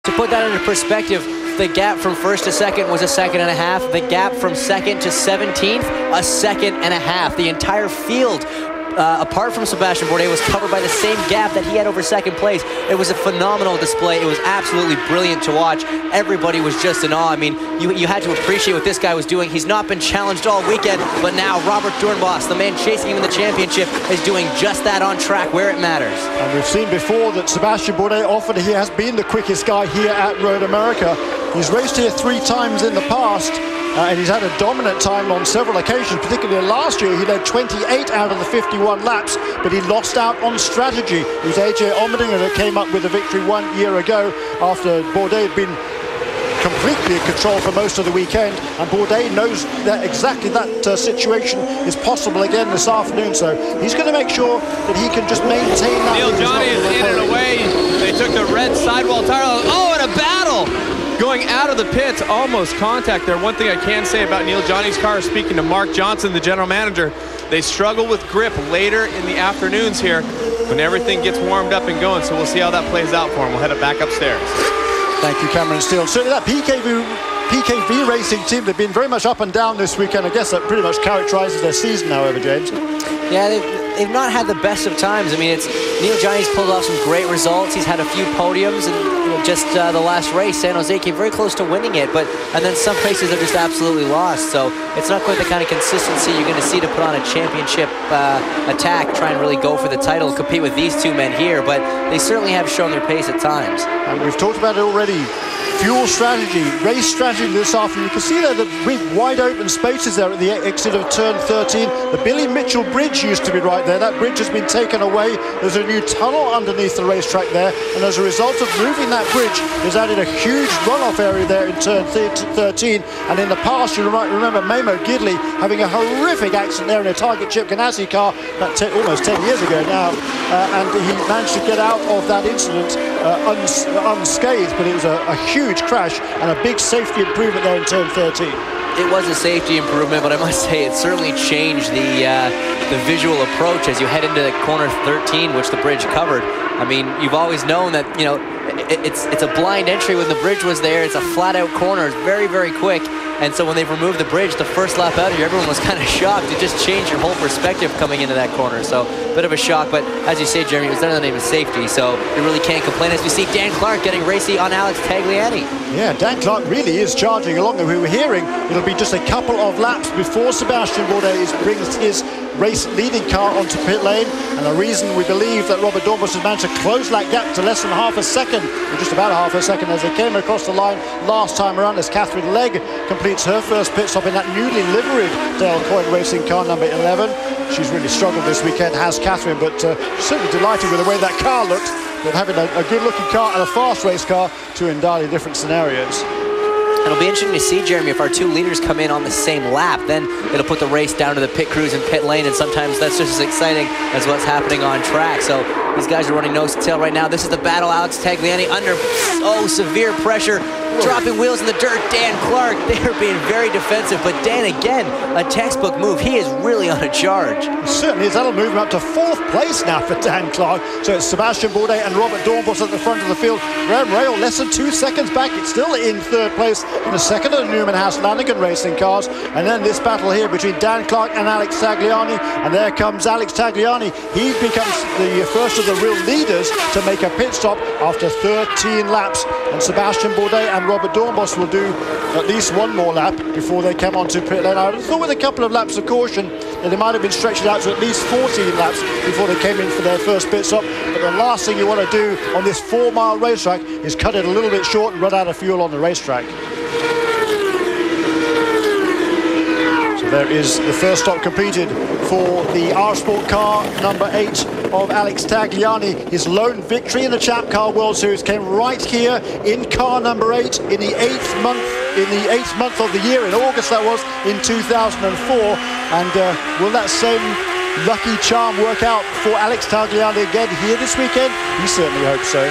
To put that into perspective, the gap from first to second was a second and a half. The gap from second to 17th, a second and a half. The entire field, apart from Sebastian Bourdais, was covered by the same gap that he had over second place. It was a phenomenal display. It was absolutely brilliant to watch. Everybody was just in awe. I mean, you had to appreciate what this guy was doing. He's not been challenged all weekend, but now Robert Doornbos, the man chasing him in the championship, is doing just that on track where it matters. And we've seen before that Sebastian Bourdais often he has been the quickest guy here at Road America. He's raced here 3 times in the past. And he's had a dominant time on several occasions, particularly last year. He led 28 out of the 51 laps, but he lost out on strategy. It was AJ Allmendinger that came up with the victory 1 year ago after Bourdais had been completely in control for most of the weekend, and Bourdais knows that exactly that situation is possible again this afternoon, so he's going to make sure that he can just maintain that. Neil Johnny is in and away. They took the red sidewall tire. Oh, and a battle! Going out of the pits, almost contact there. One thing I can say about Neil Johnny's car, speaking to Mark Johnson, the general manager, they struggle with grip later in the afternoons here when everything gets warmed up and going, so we'll see how that plays out for him. We'll head it back upstairs. Thank you, Cameron Steele. Certainly that PKV racing team, they've been very much up and down this weekend. I guess that pretty much characterizes their season, however, James. Yeah, they've not had the best of times. I mean, it's Neil Johnny's pulled off some great results. He's had a few podiums, and just the last race, San Jose came very close to winning it, and then some races are just absolutely lost. So it's not quite the kind of consistency you're going to see to put on a championship attack, try and really go for the title, compete with these two men here. But they certainly have shown their pace at times. And we've talked about it already. Fuel strategy, race strategy this afternoon. You can see there the big wide open spaces there at the exit of turn 13. The Billy Mitchell Bridge used to be right there. That bridge has been taken away. There's a new tunnel underneath the racetrack there, and as a result of moving that bridge, there's added a huge runoff area there in turn 13. And in the past, you might remember Memo Gidley having a horrific accident there in a Target Chip Ganassi car almost 10 years ago now, and he managed to get out of that incident unscathed, but it was a huge crash and a big safety improvement there in turn 13. It was a safety improvement, but I must say it certainly changed the visual approach as you head into corner 13, which the bridge covered. I mean, you've always known that, you know, it's a blind entry when the bridge was there. It's a flat-out corner. It's very, very quick. And so when they've removed the bridge, the first lap out here, everyone was kind of shocked. It just changed your whole perspective coming into that corner. So a bit of a shock, but as you say, Jeremy, it was done in the name of safety. So you really can't complain as we see Dan Clark getting racy on Alex Tagliani. Yeah, Dan Clark really is charging along. We were hearing it'll be just a couple of laps before Sebastian Bourdais brings his race leading car onto pit lane, and the reason we believe that Robert Doornbos has managed to close that gap to less than half a second, or just about half a second, as they came across the line last time around, as Catherine Legg completes her first pit stop in that newly liveried Dale Coyne Racing car number 11. She's really struggled this weekend, has Catherine, but certainly delighted with the way that car looked, with having a good-looking car and a fast race car, two entirely different scenarios. It'll be interesting to see, Jeremy, if our two leaders come in on the same lap. Then it'll put the race down to the pit crews and pit lane, and sometimes that's just as exciting as what's happening on track. So these guys are running nose to tail right now. This is the battle. Alex Tagliani under severe pressure, dropping wheels in the dirt. Dan Clark, they're being very defensive, but Dan, again, a textbook move. He is really on a charge. It certainly is. That'll move him up to 4th place now for Dan Clark. So it's Sebastian Bourdais and Robert Doornbos at the front of the field. Graham Rail less than 2 seconds back. It's still in 3rd place in the second of the Newman House Lanigan Racing cars. And then this battle here between Dan Clark and Alex Tagliani. And there comes Alex Tagliani. He becomes the first of the real leaders to make a pit stop after 13 laps. And Sebastian Bourdais and Robert Doornbos will do at least one more lap before they come onto pit lane. I thought with a couple of laps of caution that they might have been stretching out to at least 14 laps before they came in for their first pit stop. But the last thing you want to do on this 4-mile racetrack is cut it a little bit short and run out of fuel on the racetrack. So there is the first stop completed for the R Sport car number 8 of Alex Tagliani. His lone victory in the Champ Car World Series came right here in car number 8 in the 8th month of the year, in August that was, in 2004. And will that same lucky charm work out for Alex Tagliani again here this weekend? He certainly hopes so.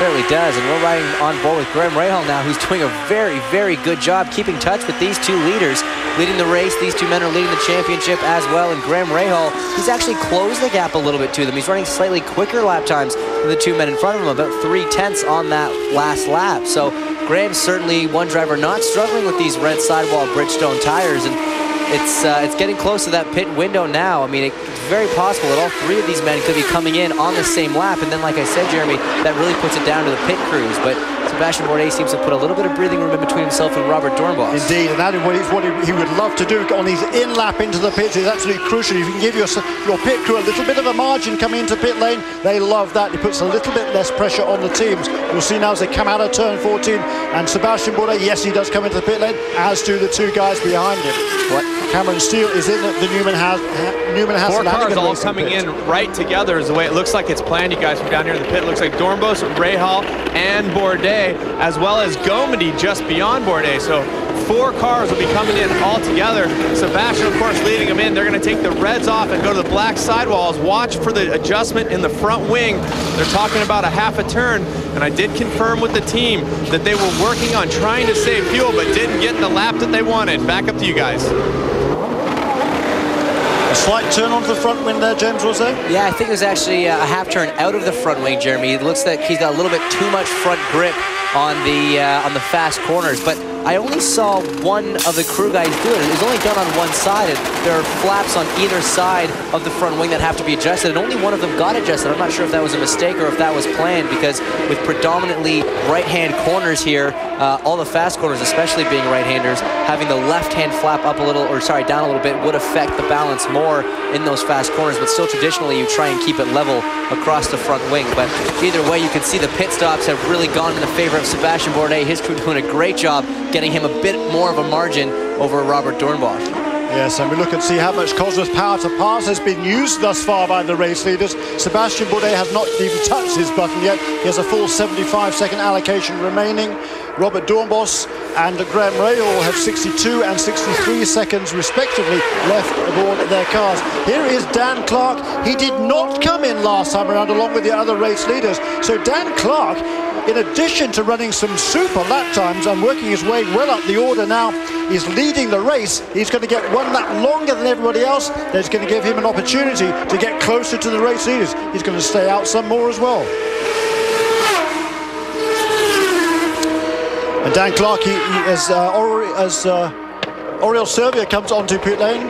certainly does, and we're riding on board with Graham Rahal now, who's doing a very, very good job keeping touch with these two leaders, leading the race. These two men are leading the championship as well, and Graham Rahal, he's actually closed the gap a little bit to them. He's running slightly quicker lap times than the two men in front of him, about 3/10 on that last lap. So Graham's certainly one driver not struggling with these red sidewall Bridgestone tires, and it's getting close to that pit window now. I mean, it's very possible that all three of these men could be coming in on the same lap, and then, like I said, Jeremy, that really puts it down to the pit crews. But Sebastian Bourdais seems to put a little bit of breathing room in between himself and Robert Dornbos. Indeed, and that is what he would love to do on his in-lap into the pits. Is absolutely crucial. If you can give your pit crew a little bit of a margin coming into pit lane, they love that. It puts a little bit less pressure on the teams. You'll see now as they come out of turn 14, and Sebastian Bourdais, yes, he does come into the pit lane, as do the two guys behind him. What? Cameron Steele is in the Newman House. Four cars all coming in right together is the way it looks like it's planned, you guys, from down here in the pit. It looks like Dornbos, Rahal, and Bourdais, as well as Gomedy just beyond Bourdais. So 4 cars will be coming in all together. Sebastian, of course, leading them in. They're going to take the reds off and go to the black sidewalls. Watch for the adjustment in the front wing. They're talking about a half a turn, and I did confirm with the team that they were working on trying to save fuel, but didn't get the lap that they wanted. Back up to you guys. A slight turn onto the front wing there, James, was there? Yeah, I think it was actually a half turn out of the front wing, Jeremy. It looks like he's got a little bit too much front grip on the fast corners, but I only saw one of the crew guys do it. It was only done on one side, and there are flaps on either side of the front wing that have to be adjusted, and only one of them got adjusted. I'm not sure if that was a mistake or if that was planned, because with predominantly right-hand corners here, all the fast corners, especially being right-handers, having the left-hand flap up a little, or sorry, down a little bit, would affect the balance more in those fast corners, but still traditionally you try and keep it level across the front wing. But either way, you can see the pit stops have really gone in the favor of Sebastian Bourdais. His crew doing a great job getting him a bit more of a margin over Robert Dornbos. Yes, and we look and see how much Cosworth power to pass has been used thus far by the race leaders. Sebastian Bourdais has not even touched his button yet. He has a full 75-second allocation remaining. Robert Dornbos and Graham Rahal have 62 and 63 seconds respectively left aboard their cars. Here is Dan Clark. He did not come in last time around along with the other race leaders. So Dan Clark, in addition to running some super lap times and working his way well up the order now, is leading the race. He's going to get 1 lap longer than everybody else. That's going to give him an opportunity to get closer to the race leaders. He's going to stay out some more as well. And Dan Clark, as Oriol Servia comes onto pit lane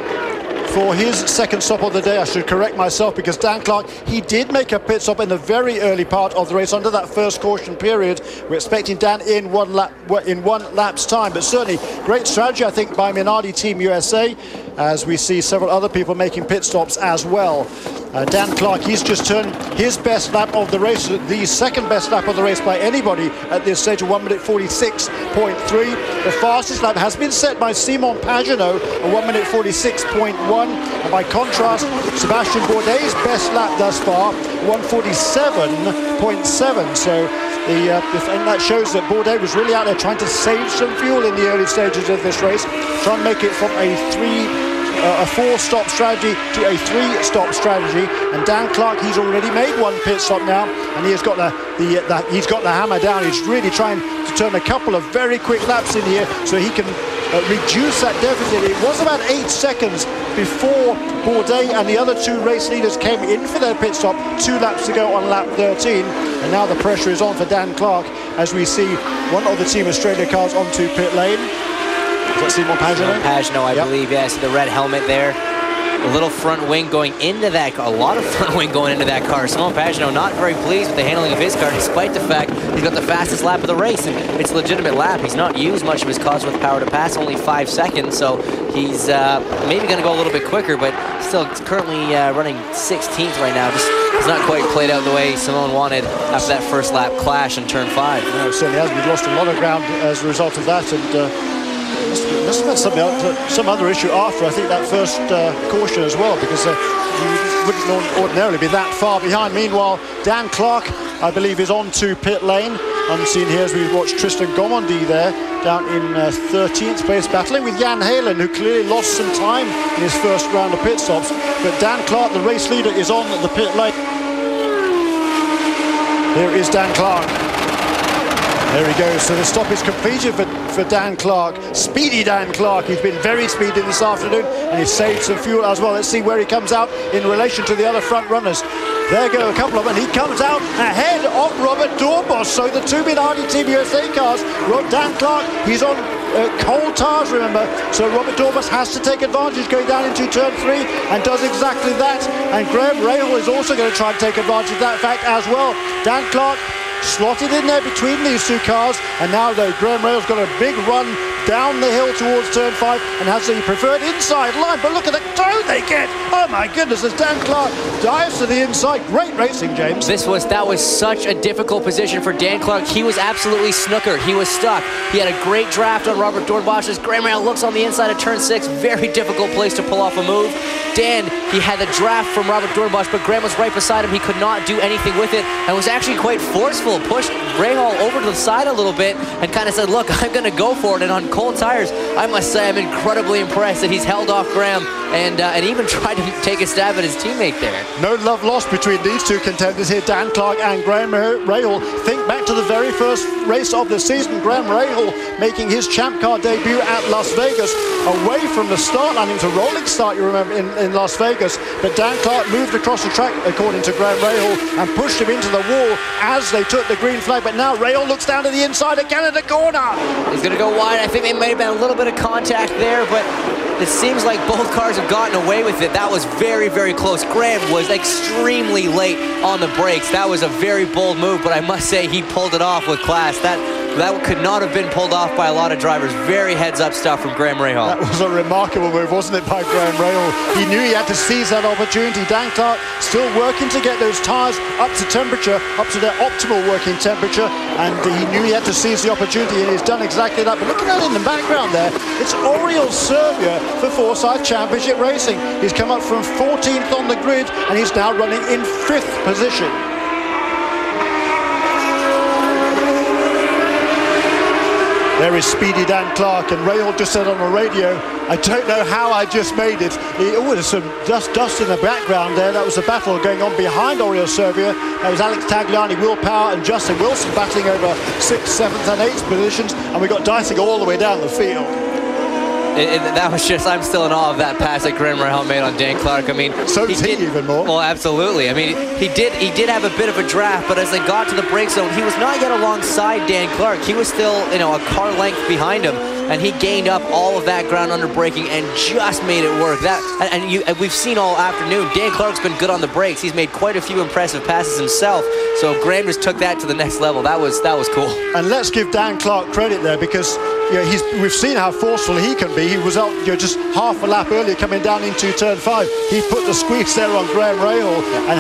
for his second stop of the day. I should correct myself, because Dan Clark, he did make a pit stop in the very early part of the race under that first caution period. We're expecting Dan in one lap's time, but certainly great strategy, I think, by Minardi Team USA, as we see several other people making pit stops as well. Dan Clark, he's just turned his best lap of the race, the second best lap of the race by anybody at this stage, of 1 minute 46.3. The fastest lap has been set by Simon Pagenaud, a 1 minute 46.1. And by contrast, Sebastian Bourdais' best lap thus far, 147.7. So and that shows that Bourdais was really out there trying to save some fuel in the early stages of this race, trying to make it from a 4-stop strategy to a 3-stop strategy. And Dan Clark, he's already made one pit stop now, and he has got he's got the hammer down. He's really trying to turn a couple of very quick laps in here so he can reduce that deficit. It was about 8 seconds before Bourdais and the other two race leaders came in for their pit stop 2 laps ago on lap 13. And now the pressure is on for Dan Clark as we see one of the Team Australia cars onto pit lane. Is that Simon Pagenaud? Pagenaud, I believe, yes. The red helmet there. A little front wing going into that car. A lot of front wing going into that car. Simon Pagenaud not very pleased with the handling of his car, despite the fact he's got the fastest lap of the race, and it's a legitimate lap. He's not used much of his Cosworth power to pass, only 5 seconds, so he's maybe going to go a little bit quicker, but still currently running 16th right now. Just it's not quite played out the way Simon wanted after that first lap clash in turn 5. No, it certainly has. We've lost a lot of ground as a result of that, and must have had some other issue after, I think, that first caution as well, because you wouldn't ordinarily be that far behind. Meanwhile, Dan Clark, I believe, is on to pit lane. Unseen here as we watch Tristan Gomondi there, down in 13th place, battling with Jan Halen, who clearly lost some time in his first round of pit stops. But Dan Clark, the race leader, is on the pit lane. Here is Dan Clark. There he goes. So the stop is completed for Dan Clark. Speedy Dan Clark. He's been very speedy this afternoon, and he's saved some fuel as well. Let's see where he comes out in relation to the other front runners. There go a couple of them, and he comes out ahead of Robert Dornbos. So the two Minardi Team USA cars, Dan Clark, he's on cold tires, remember, so Robert Dornbos has to take advantage going down into turn 3 and does exactly that. And Graham Rahal is also going to try and take advantage of that fact as well. Dan Clark slotted in there between these two cars, and now though Graham Rahal's got a big run down the hill towards turn 5 and has the preferred inside line, but look at the tone they get. Oh my goodness, as Dan Clark dives to the inside. Great racing, James. That was such a difficult position for Dan Clark. He was absolutely snookered. He was stuck. He had a great draft on Robert Dornbos. As Graham Rahal looks on the inside of turn 6, very difficult place to pull off a move. Dan, he had the draft from Robert Dornbos, but Graham was right beside him. He could not do anything with it and was actually quite forceful. Pushed Rahal over to the side a little bit and kind of said, look, I'm going to go for it. And on cold tires, I must say I'm incredibly impressed that he's held off Graham and even tried to take a stab at his teammate there. No love lost between these two contenders here, Dan Clark and Graham Rahal. Think back to the very first race of the season. Graham Rahal making his Champ Car debut at Las Vegas, away from the start line. It was a rolling start, you remember, in Las Vegas, but Dan Clark moved across the track, according to Graham Rahal, and pushed him into the wall as they took the green flag. But now Rahal looks down to the inside again in the corner. He's going to go wide. I think there may have been a little bit of contact there, but it seems like both cars have gotten away with it. That was very, very close. Graham was extremely late on the brakes. That was a very bold move, but I must say he pulled it off with class. That could not have been pulled off by a lot of drivers. Very heads-up stuff from Graham Rahal. That was a remarkable move, wasn't it, by Graham Rahal? He knew he had to seize that opportunity. Dan Clark still working to get those tyres up to temperature, up to their optimal working temperature, and he knew he had to seize the opportunity, and he's done exactly that. But look at that in the background there. It's Oriol Servia for Forsyth Championship Racing. He's come up from 14th on the grid, and he's now running in 5th position. There is speedy Dan Clark, and Rahal just said on the radio, I don't know how I just made it. There's some dust in the background there. That was a battle going on behind Oriol Servia. That was Alex Tagliani, Will Power, and Justin Wilson battling over 6th, 7th, and 8th positions, and we got Dicing all the way down the field. That was just, I'm still in awe of that pass that Graham Rahal made on Dan Clark. I mean, so did he even more. Well, absolutely. I mean, he did have a bit of a draft, but as they got to the brake zone, he was not yet alongside Dan Clark. He was still, a car length behind him, and he gained up all of that ground under braking and just made it work. And we've seen all afternoon, Dan Clark's been good on the brakes. He's made quite a few impressive passes himself. So Graham just took that to the next level. That was cool. And let's give Dan Clark credit there, because we've seen how forceful he can be. He was out just half a lap earlier coming down into turn 5. He put the squeeze there on Graham Rahal, and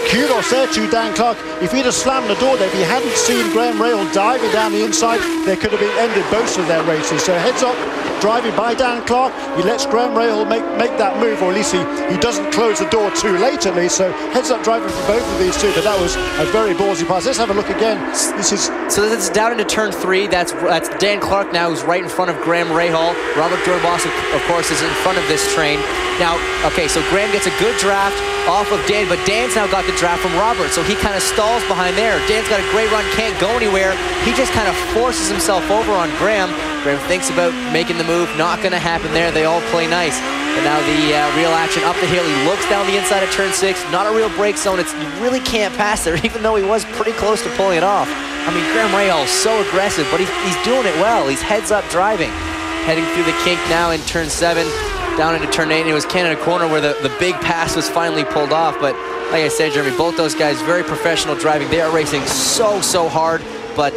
kudos there to Dan Clark. If he'd have slammed the door there, if he hadn't seen Graham Rahal diving down the inside, there could have been ended both of their races. So heads up driving by Dan Clark. He lets Graham Rahal make that move, or at least he doesn't close the door too late at least. So heads up driving for both of these two, but that was a very ballsy pass. Let's have a look again. This is down into turn 3. That's Dan Clark now, who's right in front of Graham Rahal. Robert Dornbos, of course, is in front of this train. Now, okay, so Graham gets a good draft off of Dan, but Dan's now got the draft from Robert, so he kind of stalls behind there. Dan's got a great run, can't go anywhere. He just kind of forces himself over on Graham. Graham thinks about making the move, not going to happen there. They all play nice. And now the real action up the hill. He looks down the inside of turn 6. Not a real brake zone. You really can't pass there, even though he was pretty close to pulling it off. I mean, Graham Rahal is so aggressive, but he's doing it well. He's heads up driving. Heading through the kink now in turn 7. Down into turn 8, and it was Canada corner where the big pass was finally pulled off. But like I said, Jeremy, both those guys, very professional driving. They are racing so hard, but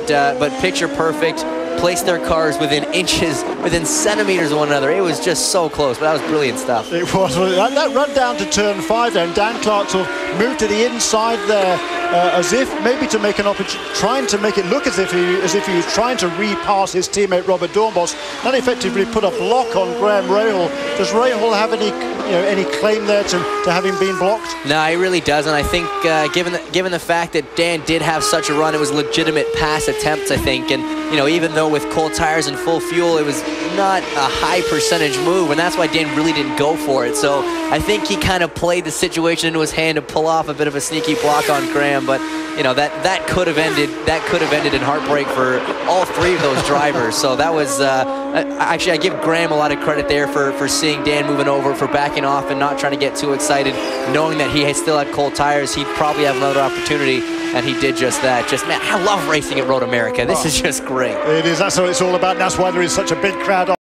picture perfect. Placed their cars within inches, within centimeters of one another. It was just so close, but that was brilliant stuff. It was. That run down to turn 5 then, Dan Clark sort of moved to the inside there, as if maybe to make an opportunity, trying to make it look as if he was trying to repass his teammate Robert Dornbos. That effectively put a block on Graham Rahal. Does Rahal have any claim there to having been blocked? No, he really doesn't. I think given the fact that Dan did have such a run, it was legitimate pass attempts, I think. And even though with cold tires and full fuel, it was not a high percentage move, and that's why Dan really didn't go for it. So I think he kind of played the situation into his hand to pull off a bit of a sneaky block on Graham. Graham, but you know that could have ended in heartbreak for all three of those drivers. So that was actually, I give Graham a lot of credit there for seeing Dan moving over, for backing off and not trying to get too excited, knowing that he still had cold tires. He'd probably have another opportunity, and he did just that. Just, man, I love racing at Road America. This is just great. It is. That's what it's all about. And that's why there is such a big crowd